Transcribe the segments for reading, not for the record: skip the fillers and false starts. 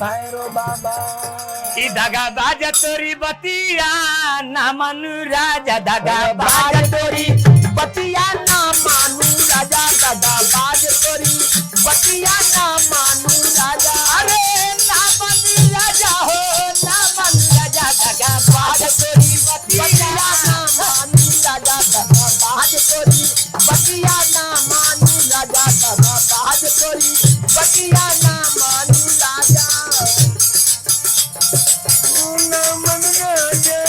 भैरो बाबा ई दगा बाज तोरी बतिया ना मानू राजा दगा बाज तोरी बतिया ना मानू राजा दगा बाज तोरी बतिया ना मानू राजा अरे ना मानू राजा हो ना मानू राजा दगा बाज तोरी बतिया ना मानू राजा दगा बाज तोरी बतिया ना मानू राजा दगा बाज तोरी बतिया ना मानू राजा न मन राजा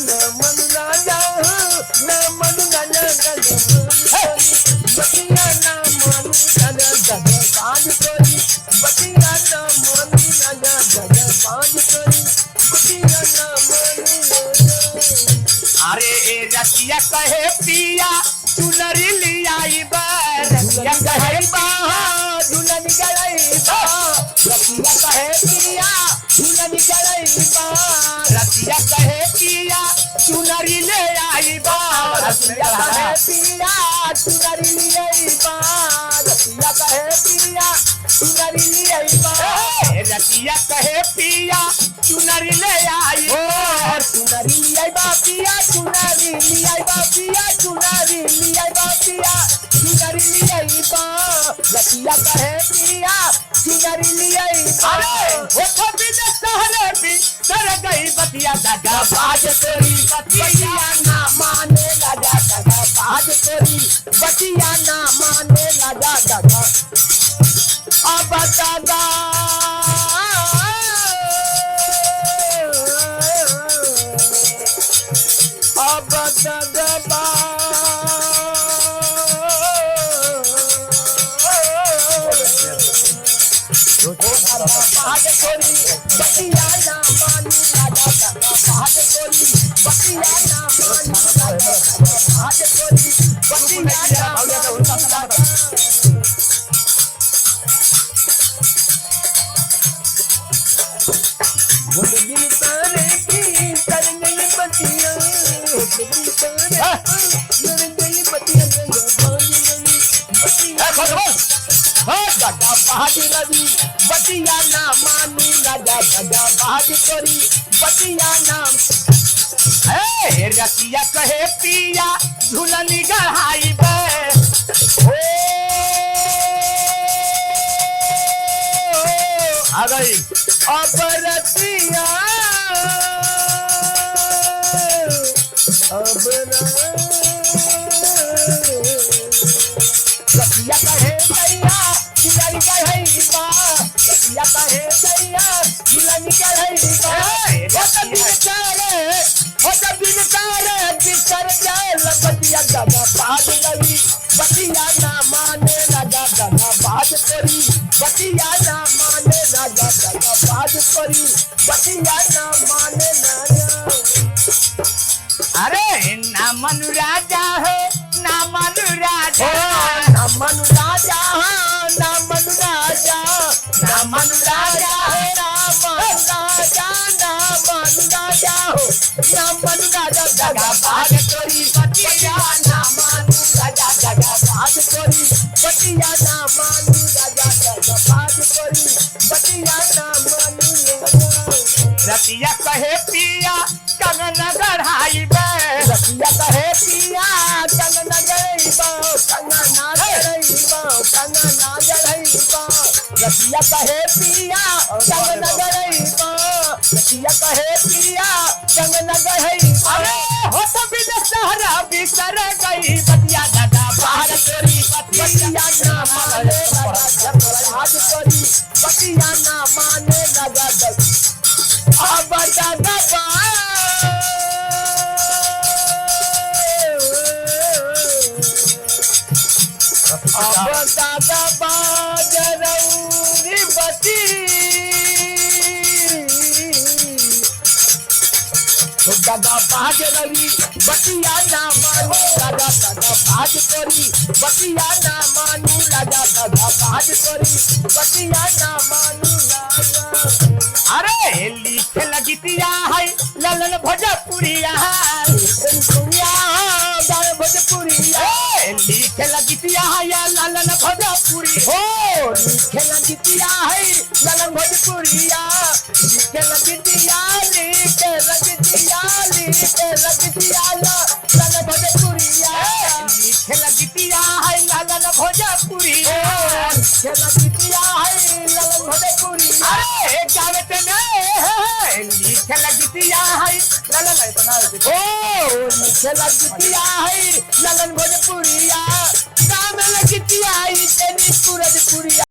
न मन राजा न मन राजा बतिया ना मानू राजा दगा बाज तोरी बतिया ना मानू राजा दगा बाज तोरी बतिया ना मानू राजा अरे ए रतिया कहे पिया चुनरी लियाई बा रतिया कहे झूलन गई बा रतिया कहे पिया झूलन गई बा रतिया कहे पिया चुनरी ले आई बा रतिया कहे पिया चुनरी लियाई बा रतिया कहे पिया चुनरी लियाई बा रतिया कहे पिया चुनरी ले आई चुनरी लियाई बा पिया चुनरी लियाई बा पिया चुनरी लियाई बा पिया चुनरी लियाई बा रतिया कहे पिया चुनरी लियाई बा वो कभी न सहरे भी सर गई बतिया दगा बाज तोरी बतिया ना माने लगा दगा बाज तोरी बतिया ना माने लगा दगा अब दगा अब दगा बाज तोरी बतिया ना मानू राजा दगा बाज तोरी बतिया ना मानू राजा दगा बाज तोरी बतिया ना मानू राजा दिल तारे की कर गई बतिया दिल तारे कर गई बतिया दगा बाज रवि बतिया ना मानू राजा दगा बाज तोरी बतिया ना रतिया कहे पिया झूलनी गढ़ाई बे आ गई अब रतिया अब रतिया कहे दैया झूलनी गढ़ाई बा रतिया कहे दैया झूलनी गढ़ाई बा बिसर जाए बतिया दगा बाज रवि बतिया ना माने राजा दगा बाज तोरी बतिया ना माने राजा दगा बाज तोरी बतिया ना माने राजा अरे ना मनु राजा हो ना मनु राजा ना मनु राजा ना मनु राजा ना मनु राजा ना मनु राजा ना मनु राजा हो ना मनु राजा दगा बाज तोरी बतिया ना मानू राजा दगा बाज तोरी बतिया ना मानू राजा दगा बाज तोरी बतिया ना मानू रतिया कहे पिया कंगन गढ़ाई बे रतिया कहे पिया कंगन गढ़ाईबा कंगना गढ़ाईबा कंगना गढ़ाईबा रतिया कहे पिया कंगन गढ़ाईबा रतिया कहे पिया कंगन गढ़ाईबा हो तो बिन सहरा बिसर गई बतिया दगा बाज तोरी बतिया ना माने राजा बाज तोरी बतिया ना माने राजा अब दगा अब दादा बाज रौरी बती दादा बाज रवि बतिया ना मानू राजा दादा बाज तोरी बतिया ना मानू राजा दादा बाज तोरी बतिया ना मानू राजा अरे लिख लगतिया है ललन भोजपुरिया भोजपुरिया लिख लगतिया है या ललन भोजपुरी हो लिखे लगतिया है ललन भोजपुरिया लिखे लगतिया लिखे लगतिया लिखे लगतिया लालन भोजपुरिया लिखे लगतिया है लालन भोजपुरिया लिखे लगतिया है लालन भोजपुरिया अरे गावत ने लिखे लगतिया है लालन ओ लिखे लगतिया है लालन भोजपुरिया काम लगतिया है तेरी सूरजपुरिया